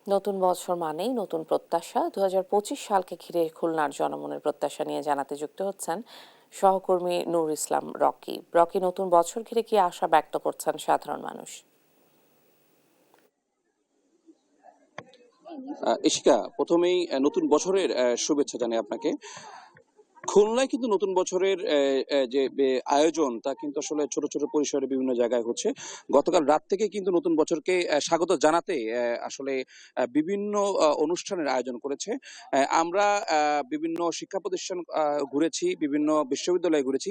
নতুন বছর মানেই নতুন প্রত্যাশা। ২০২৫ সালকে ঘিরে খুলনার জনমনের প্রত্যাশা নিয়ে জানাতে যুক্ত হচ্ছেন সহকর্মী নূর ইসলাম রকি। রকি, নতুন বছর ঘিরে কি আশা ব্যক্ত করছেন সাধারণ মানুষ? ইশিকা, প্রথমেই নতুন বছরের শুভেচ্ছা জানাই আপনাকে। খুলনায় কিন্তু নতুন বছরের যে আয়োজন তা কিন্তু আসলে ছোট ছোট পরিসরে বিভিন্ন জায়গায় হচ্ছে। গতকাল রাত থেকে কিন্তু নতুন বছরকে স্বাগত জানাতে আসলে বিভিন্ন অনুষ্ঠানের আয়োজন করেছে। আমরা বিভিন্ন শিক্ষা প্রতিষ্ঠান ঘুরেছি, বিভিন্ন বিশ্ববিদ্যালয়ে ঘুরেছি।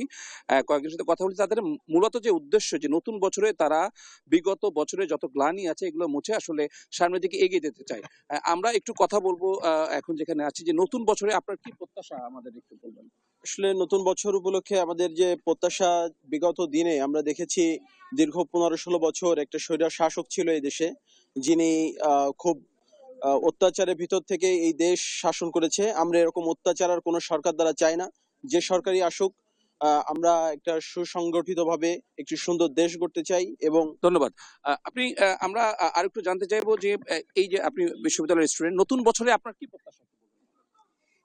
কয়েকজনের সাথে কথা বলেছি। তাদের মূলত যে উদ্দেশ্য যে নতুন বছরে তারা বিগত বছরে যত গ্লানি আছে এগুলো মুছে আসলে সামনের দিকে এগিয়ে যেতে চায়। আমরা একটু কথা বলবো এখন যেখানে আছি, যে নতুন বছরে আপনার কি প্রত্যাশা আমাদের একটু বলবেন? আসলে নতুন বছর উপলক্ষে আমাদের যে প্রত্যাশা, বিগত দিনে আমরা দেখেছি দীর্ঘ ১৫-১৬ বছর একটা স্বৈর শাসক ছিল এই দেশে, যিনি খুব অত্যাচারের ভিতর থেকে এই দেশ শাসন করেছে। আমরা এরকম অত্যাচার আর কোনো সরকার দ্বারা চাই না। যে সরকারই আসুক, আমরা একটা সুসংগঠিতভাবে একটি সুন্দর দেশ গড়তে চাই। এবং ধন্যবাদ। আমরা আরেকটু জানতে চাইবো যে এই যে আপনি বিশ্ববিদ্যালয়ের স্টুডেন্ট, নতুন বছরে আপনার কি প্রত্যাশা?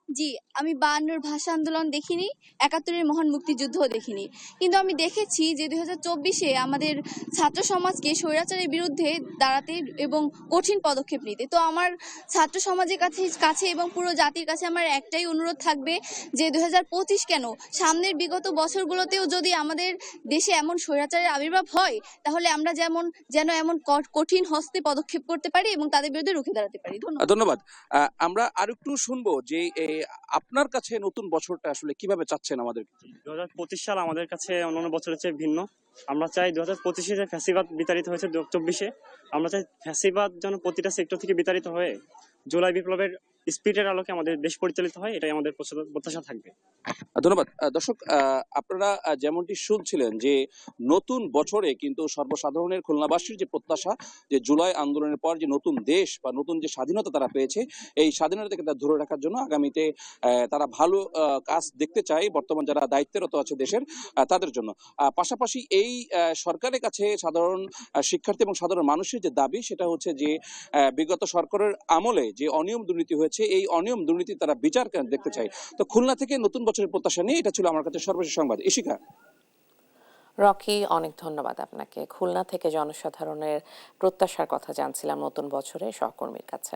জি, আমি ৫২'র ভাষা আন্দোলন দেখিনি, ৭১'এর মহান মুক্তিযুদ্ধও দেখিনি। কিন্তু আমি দেখেছি যে ২০২৪-এ আমাদের ছাত্র সমাজকে স্বৈরাচারের বিরুদ্ধে দাঁড়াতে এবং কঠিন পদক্ষেপ নিতে। তো আমার ছাত্র সমাজের কাছে এবং পুরো জাতির কাছে আমার একটাই অনুরোধ থাকবে যে ২০২৫ কেন, সামনের বিগত বছরগুলোতেও যদি আমাদের দেশে এমন স্বৈরাচারের আবির্ভাব হয়, তাহলে আমরা যেন এমন কঠিন হস্তে পদক্ষেপ করতে পারি এবং তাদের বিরুদ্ধে রুখে দাঁড়াতে পারি। ধন্যবাদ। ধন্যবাদ। আমরা আরেকটু শুনবো যে আপনার কাছে নতুন বছরটা আসলে কিভাবে চাচ্ছেন আমাদের? ২০২৫ সাল আমাদের কাছে অন্যান্য বছরের চেয়ে ভিন্ন। আমরা চাই ২০২৫-এ যে ফ্যাসিবাদ বিতাড়িত হয়েছে ২০২৪-এ, আমরা চাই ফ্যাসিবাদ যেন প্রতিটা সেক্টর থেকে বিতাড়িত হয়ে জুলাই বিপ্লবের স্পিরিটের আলোকে আমাদের দেশ পরিচালিত হয়, এটাই আমাদের প্রত্যাশা থাকবে। ধন্যবাদ। দর্শক, আপনারা যেমনটি শুনছিলেন যে নতুন বছরে কিন্তু সর্বসাধারণের খুলনাবাসীর যে প্রত্যাশা, যে জুলাই আন্দোলনের পর যে নতুন দেশ বা নতুন যে স্বাধীনতা তারা পেয়েছে, এই স্বাধীনতাকে তারা ধরে রাখার জন্য আগামীতে তারা ভালো কাজ দেখতে চায় বর্তমান যারা দায়িত্বরত আছে দেশের, তাদের জন্য। পাশাপাশি এই সরকারের কাছে সাধারণ শিক্ষার্থী এবং সাধারণ মানুষের যে দাবি, সেটা হচ্ছে যে বিগত সরকারের আমলে যে অনিয়ম দুর্নীতি হয়েছে, এই অনিয়ম দুর্নীতি তারা বিচার দেখতে চায়। তো খুলনা থেকে নতুন বছরের প্রত্যাশা নিয়ে এটা ছিল আমার কাছে সর্বশেষ সংবাদ। ইশিকা। রকি, অনেক ধন্যবাদ আপনাকে। খুলনা থেকে জনসাধারণের প্রত্যাশার কথা জানছিলাম নতুন বছরে সহকর্মীর কাছে।